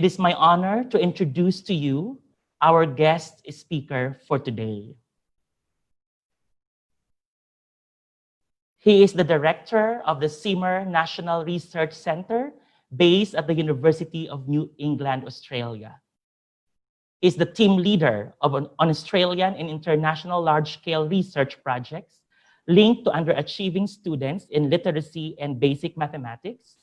It is my honor to introduce to you our guest speaker for today. He is the director of the Simmer National Research Center based at the University of New England, Australia. He is the team leader of an Australian and international large-scale research projects linked to underachieving students in literacy and basic mathematics,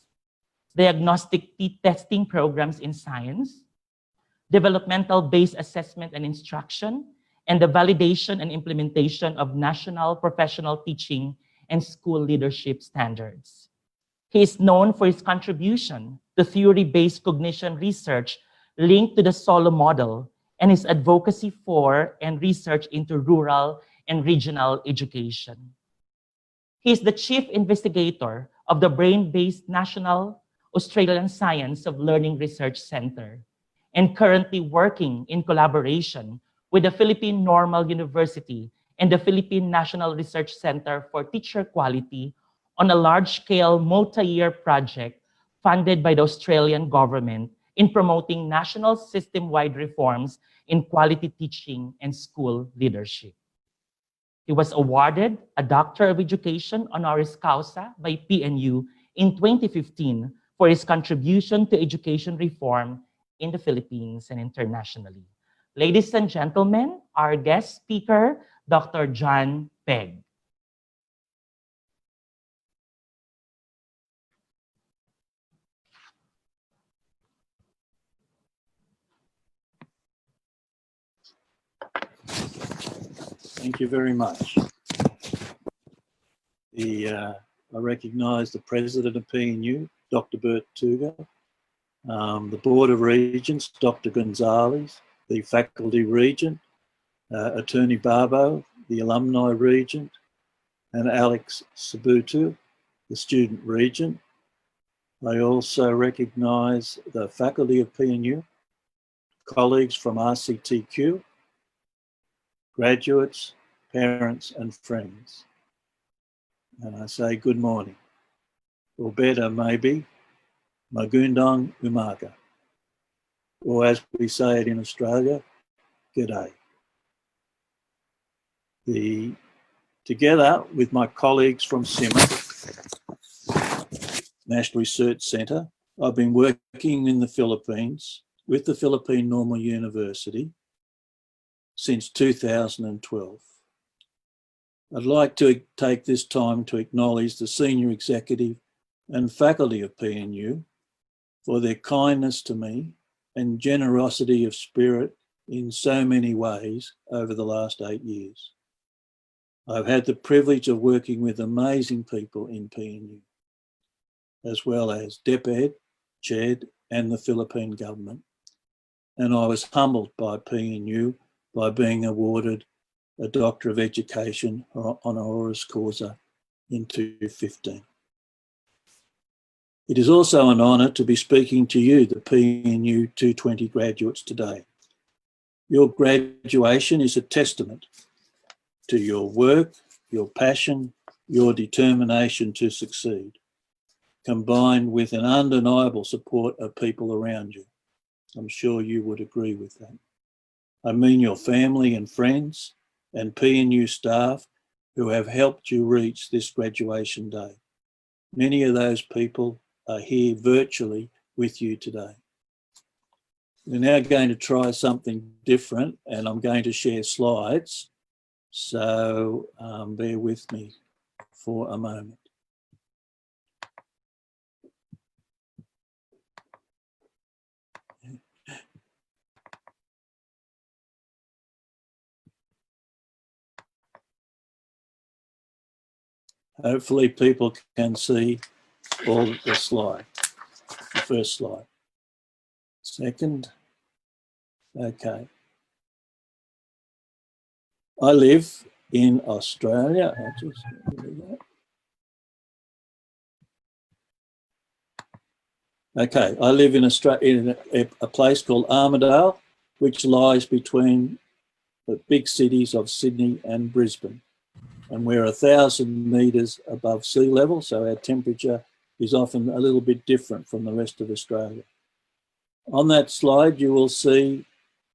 diagnostic testing programs in science, developmental-based assessment and instruction, and the validation and implementation of national professional teaching and school leadership standards. He is known for his contribution to theory-based cognition research linked to the Solo model and his advocacy for and research into rural and regional education. He is the chief investigator of the brain-based National Australian Science of Learning Research Center and currently working in collaboration with the Philippine Normal University and the Philippine National Research Center for Teacher Quality on a large-scale multi-year project funded by the Australian government in promoting national system-wide reforms in quality teaching and school leadership. He was awarded a Doctor of Education honoris causa by PNU in 2015 for his contribution to education reform in the Philippines and internationally. Ladies and gentlemen, our guest speaker, Dr. John Pegg. Thank you very much. I recognise the President of PNU, Dr. Bert Tuga, the Board of Regents, Dr. Gonzalez, the Faculty Regent, Attorney Barbo, the Alumni Regent, and Alex Sabutu, the Student Regent. I also recognise the Faculty of PNU, colleagues from ICTQ, graduates, parents and friends. And I say good morning, or better maybe, Magundong Umaga, or as we say it in Australia, g'day. Together with my colleagues from Simmer National Research Centre, I've been working in the Philippines with the Philippine Normal University since 2012. I'd like to take this time to acknowledge the senior executive and faculty of PNU for their kindness to me and generosity of spirit in so many ways over the last 8 years. I've had the privilege of working with amazing people in PNU, as well as DepEd, CHED and the Philippine government. And I was humbled by PNU by being awarded a Doctor of Education honoris causa in 2015. It is also an honour to be speaking to you, the PNU 220 graduates today. Your graduation is a testament to your work, your passion, your determination to succeed, combined with an undeniable support of people around you. I'm sure you would agree with that. I mean your family and friends and PNU staff who have helped you reach this graduation day. Many of those people are here virtually with you today. We're now going to try something different and I'm going to share slides. So bear with me for a moment. Hopefully people can see all the slide, the first slide. Second, okay. I live in Australia. Okay, I live in Australia, in a place called Armidale, which lies between the big cities of Sydney and Brisbane. And we're 1,000 metres above sea level, so our temperature is often a little bit different from the rest of Australia. On that slide, you will see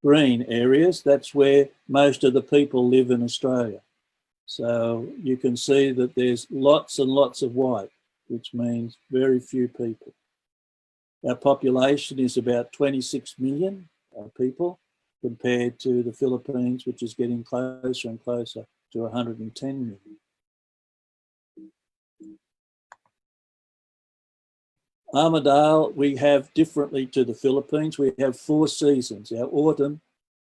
green areas. That's where most of the people live in Australia. So you can see that there's lots and lots of white, which means very few people. Our population is about 26 million people compared to the Philippines, which is getting closer and closer to 110 million. Armidale, we have differently to the Philippines. We have 4 seasons. Our autumn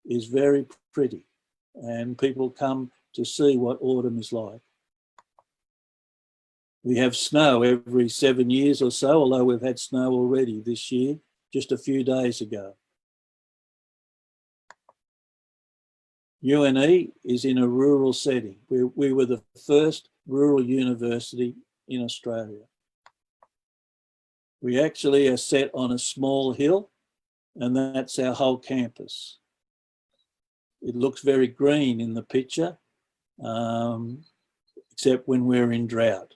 is very pretty and people come to see what autumn is like. We have snow every 7 years or so, although we've had snow already this year, just a few days ago. UNE is in a rural setting. We were the first rural university in Australia. We actually are set on a small hill, and that's our whole campus. It looks very green in the picture, except when we're in drought.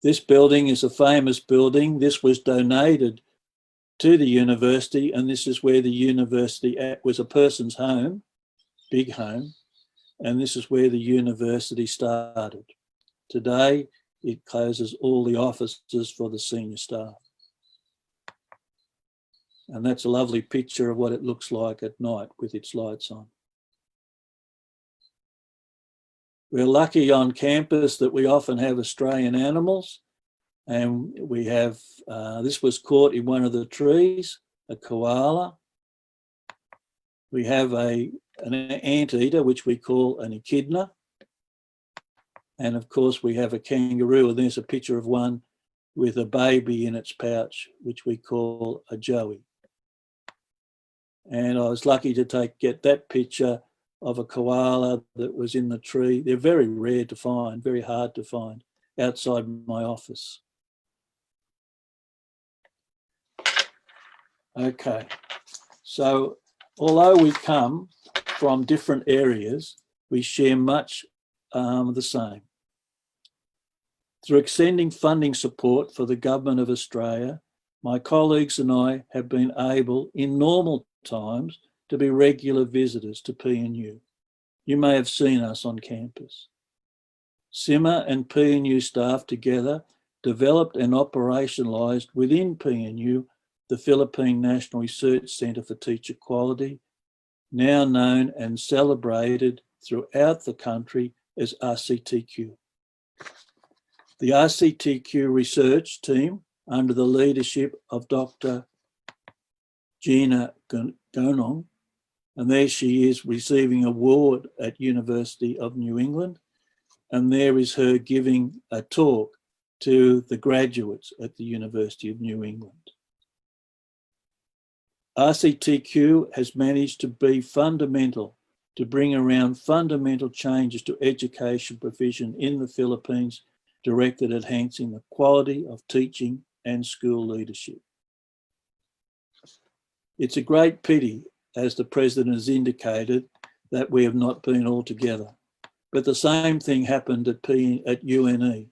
This building is a famous building. This was donated to the university, and this is where the university was a person's home, big home, and this is where the university started. Today, it closes all the offices for the senior staff. And that's a lovely picture of what it looks like at night with its lights on. We're lucky on campus that we often have Australian animals, and we have, this was caught in one of the trees, a koala. We have an anteater, which we call an echidna. And of course we have a kangaroo, and there's a picture of one with a baby in its pouch, which we call a joey. And I was lucky to get that picture of a koala that was in the tree. They're very rare to find, very hard to find, outside my office. Okay, so although we come from different areas, we share much the same. Through extending funding support for the Government of Australia, my colleagues and I have been able, in normal times, to be regular visitors to PNU. You may have seen us on campus. SIMA and PNU staff together developed and operationalised within PNU the Philippine National Research Centre for Teacher Quality, now known and celebrated throughout the country as ICTQ. The ICTQ research team, under the leadership of Dr. Gina Gonong, and there she is receiving an award at University of New England, and there is her giving a talk to the graduates at the University of New England. ICTQ has managed to be fundamental, to bring around fundamental changes to education provision in the Philippines, directed at enhancing the quality of teaching and school leadership. It's a great pity, as the President has indicated, that we have not been all together. But the same thing happened at UNE.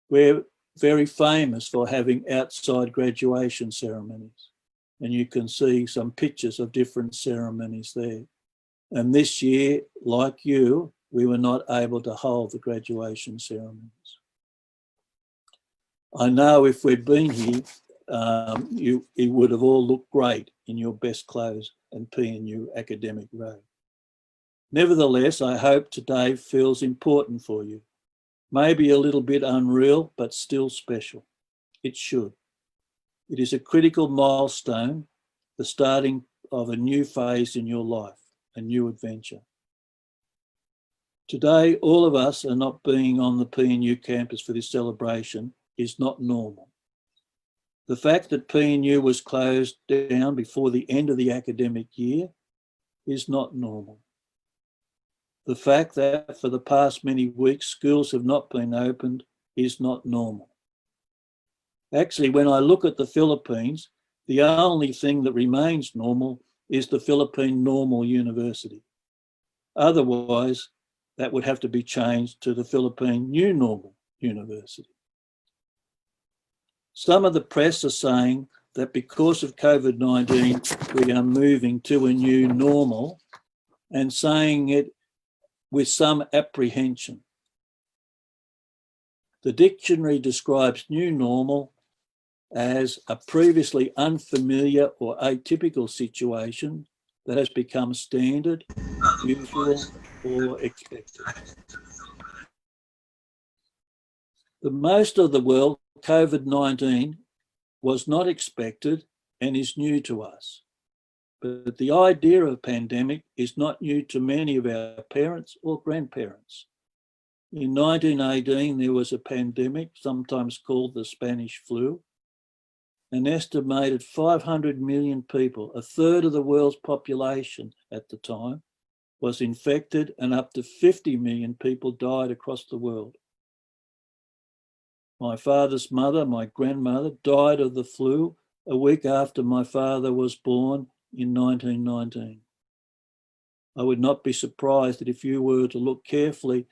We're very famous for having outside graduation ceremonies. And you can see some pictures of different ceremonies there. And this year, like you, we were not able to hold the graduation ceremonies. I know if we'd been here, you would have all looked great in your best clothes and PNU academic robe. Nevertheless, I hope today feels important for you. Maybe a little bit unreal, but still special. It should. It is a critical milestone, the starting of a new phase in your life, a new adventure. Today, all of us are not being on the PNU campus for this celebration is not normal. The fact that PNU was closed down before the end of the academic year is not normal. The fact that for the past many weeks, schools have not been opened is not normal. Actually, when I look at the Philippines, the only thing that remains normal is the Philippine Normal University. Otherwise, that would have to be changed to the Philippine New Normal University. Some of the press are saying that because of COVID-19, we are moving to a new normal, and saying it with some apprehension. The dictionary describes new normal as a previously unfamiliar or atypical situation that has become standard, usual, or expected. For most of the world, COVID-19 was not expected and is new to us. But the idea of a pandemic is not new to many of our parents or grandparents. In 1918, there was a pandemic, sometimes called the Spanish flu. An estimated 500 million people, a third of the world's population at the time, was infected, and up to 50 million people died across the world. My father's mother, my grandmother, died of the flu a week after my father was born in 1919. I would not be surprised that if you were to look carefully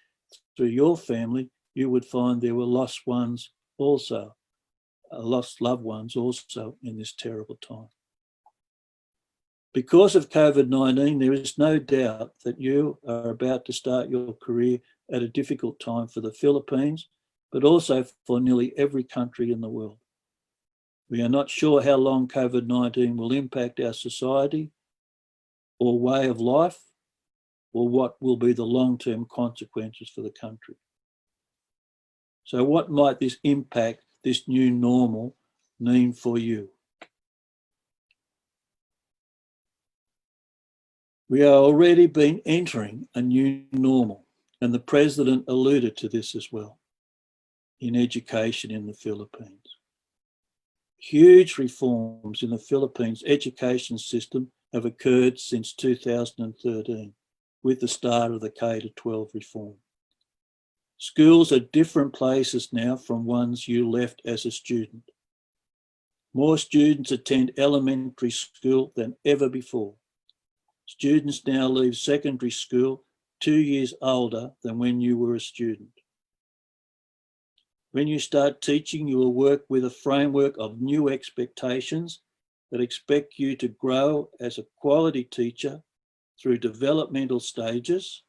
through your family, you would find there were lost ones also, lost loved ones also in this terrible time. Because of COVID-19, there is no doubt that you are about to start your career at a difficult time for the Philippines, but also for nearly every country in the world. We are not sure how long COVID-19 will impact our society or way of life, or what will be the long-term consequences for the country. So what might this impact, this new normal, mean for you? We are already been entering a new normal, and the President alluded to this as well, in education in the Philippines. Huge reforms in the Philippines education system have occurred since 2013, with the start of the K-12 reform. Schools are different places now from ones you left as a student. More students attend elementary school than ever before. Students now leave secondary school 2 years older than when you were a student. When you start teaching, you will work with a framework of new expectations that expect you to grow as a quality teacher through developmental stages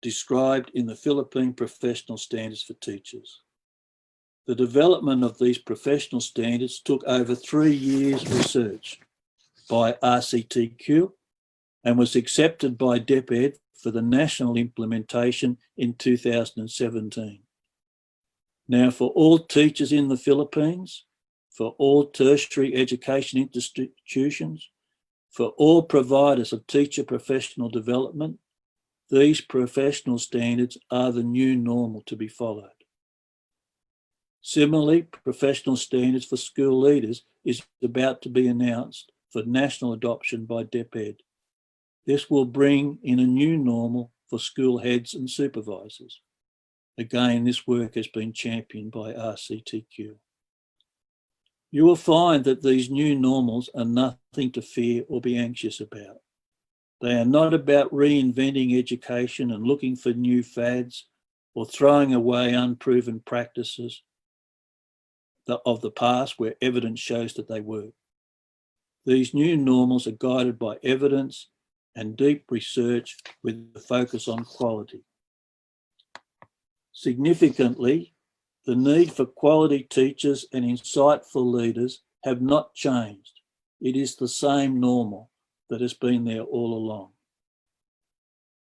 described in the Philippine Professional Standards for Teachers. The development of these professional standards took over 3 years research by ICTQ and was accepted by DepEd for the national implementation in 2017. Now, for all teachers in the Philippines, for all tertiary education institutions, for all providers of teacher professional development, these professional standards are the new normal to be followed. Similarly, professional standards for school leaders is about to be announced for national adoption by DepEd. This will bring in a new normal for school heads and supervisors. Again, this work has been championed by ICTQ. You will find that these new normals are nothing to fear or be anxious about. They are not about reinventing education and looking for new fads or throwing away unproven practices of the past where evidence shows that they work. These new normals are guided by evidence and deep research with a focus on quality. Significantly, the need for quality teachers and insightful leaders have not changed. It is the same normal that has been there all along.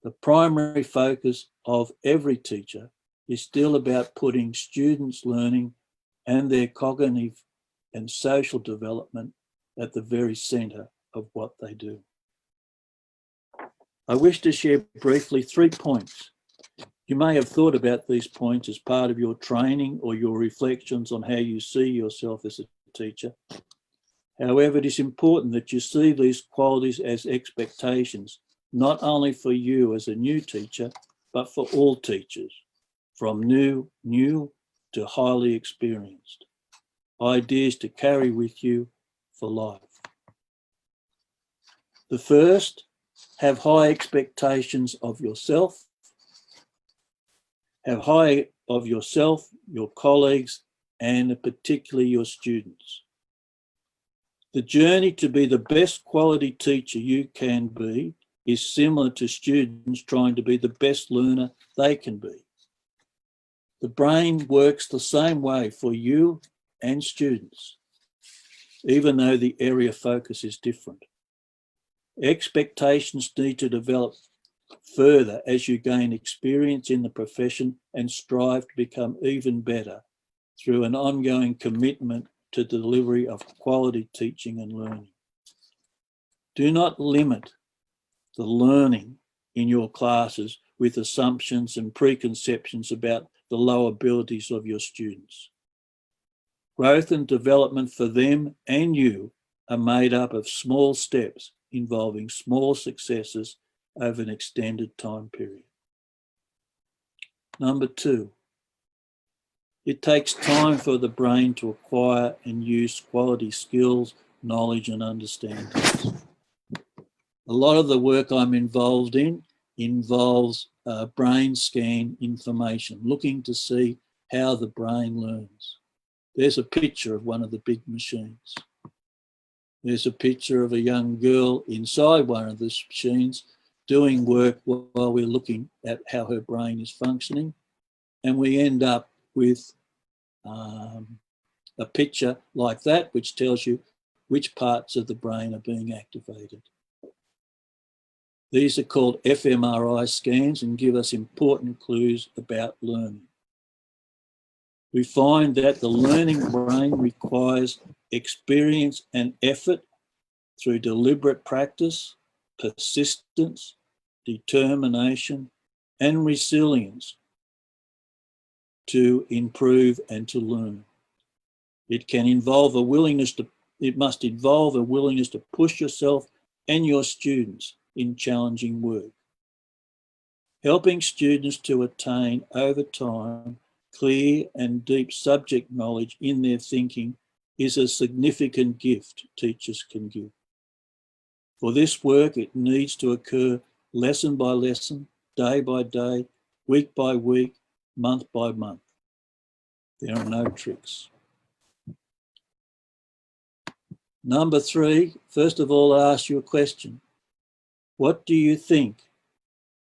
The primary focus of every teacher is still about putting students' learning and their cognitive and social development at the very centre of what they do. I wish to share briefly 3 points. You may have thought about these points as part of your training or your reflections on how you see yourself as a teacher. However, it is important that you see these qualities as expectations, not only for you as a new teacher, but for all teachers, from new to highly experienced. Ideas to carry with you for life. The first, have high expectations of yourself, have high of yourself, your colleagues, and particularly your students. The journey to be the best quality teacher you can be is similar to students trying to be the best learner they can be. The brain works the same way for you and students, even though the area of focus is different. Expectations need to develop further as you gain experience in the profession and strive to become even better through an ongoing commitment to the delivery of quality teaching and learning. Do not limit the learning in your classes with assumptions and preconceptions about the low abilities of your students. Growth and development for them and you are made up of small steps involving small successes over an extended time period. Number 2, it takes time for the brain to acquire and use quality skills, knowledge, and understandings. A lot of the work I'm involved in involves brain scan information, looking to see how the brain learns. There's a picture of one of the big machines. There's a picture of a young girl inside one of the machines doing work while we're looking at how her brain is functioning. And we end up with a picture like that, which tells you which parts of the brain are being activated. These are called fMRI scans and give us important clues about learning. We find that the learning brain requires experience and effort through deliberate practice, persistence, determination, and resilience to improve and to learn. It must involve a willingness to push yourself and your students in challenging work. Helping students to attain over time clear and deep subject knowledge in their thinking is a significant gift teachers can give. For this work, it needs to occur lesson by lesson, day by day, week by week, month by month. There are no tricks. Number 3, first of all, I'll ask you a question. What do you think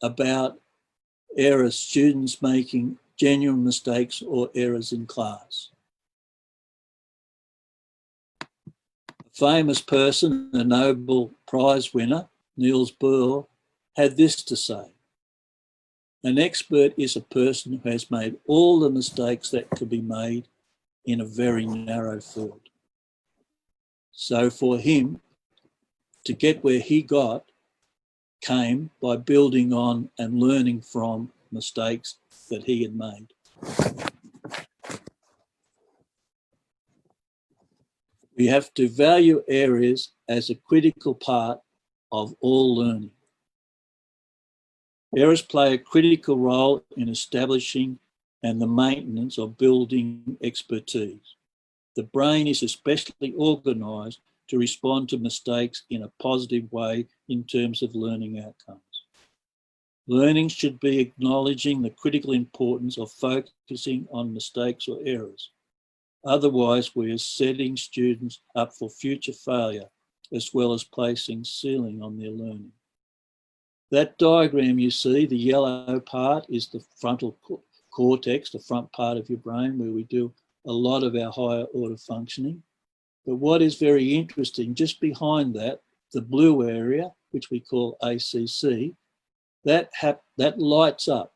about errors, students making genuine mistakes or errors in class? A famous person, a Nobel Prize winner, Niels Bohr, had this to say: an expert is a person who has made all the mistakes that could be made in a very narrow field. So for him to get where he got came by building on and learning from mistakes that he had made. We have to value areas as a critical part of all learning. Errors play a critical role in establishing and the maintenance of building expertise. The brain is especially organised to respond to mistakes in a positive way in terms of learning outcomes. Learning should be acknowledging the critical importance of focusing on mistakes or errors. Otherwise, we are setting students up for future failure, as well as placing ceiling on their learning. That diagram you see, the yellow part, is the frontal cortex, the front part of your brain, where we do a lot of our higher order functioning. But what is very interesting, just behind that, the blue area, which we call ACC, that lights up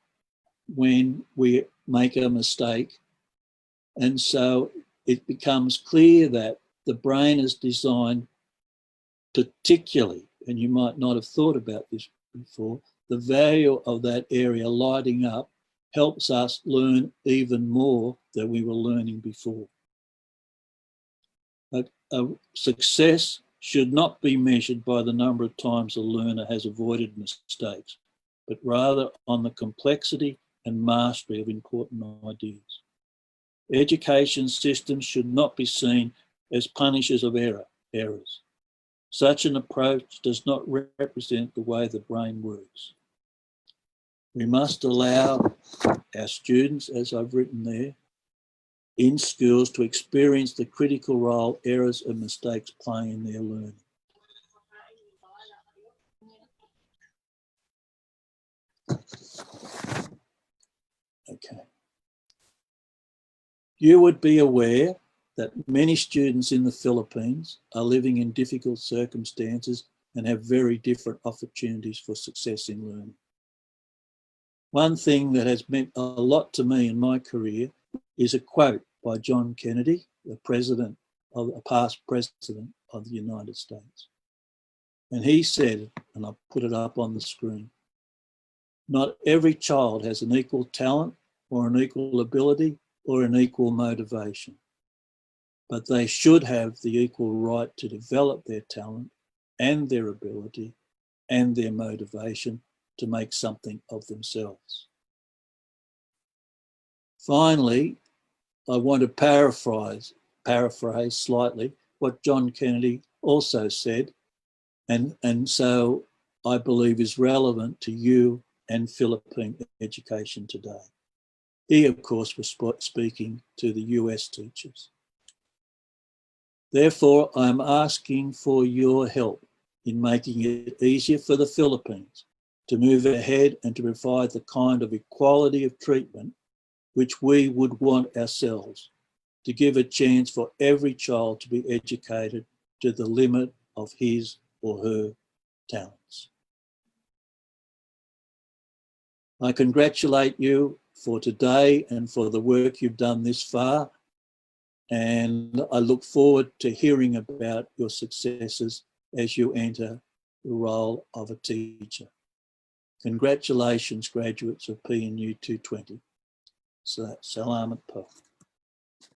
when we make a mistake. And so it becomes clear that the brain is designed particularly, and you might not have thought about this before, the value of that area lighting up helps us learn even more than we were learning before. A success should not be measured by the number of times a learner has avoided mistakes, but rather on the complexity and mastery of important ideas. Education systems should not be seen as punishers of errors. Such an approach does not represent the way the brain works. We must allow our students, as I've written there, in schools to experience the critical role errors and mistakes play in their learning. Okay. You would be aware that many students in the Philippines are living in difficult circumstances and have very different opportunities for success in learning. One thing that has meant a lot to me in my career is a quote by John Kennedy, a past president of the United States. And he said, and I'll put it up on the screen, "Not every child has an equal talent or an equal ability or an equal motivation, but they should have the equal right to develop their talent and their ability and their motivation to make something of themselves." Finally, I want to paraphrase slightly what John Kennedy also said, and so I believe is relevant to you and Philippine education today. He, of course, was speaking to the US teachers. "Therefore, I'm asking for your help in making it easier for the Philippines to move ahead and to provide the kind of equality of treatment which we would want ourselves, to give a chance for every child to be educated to the limit of his or her talents." I congratulate you for today and for the work you've done this far, and I look forward to hearing about your successes as you enter the role of a teacher. Congratulations, graduates of PNU 220. Salamat po.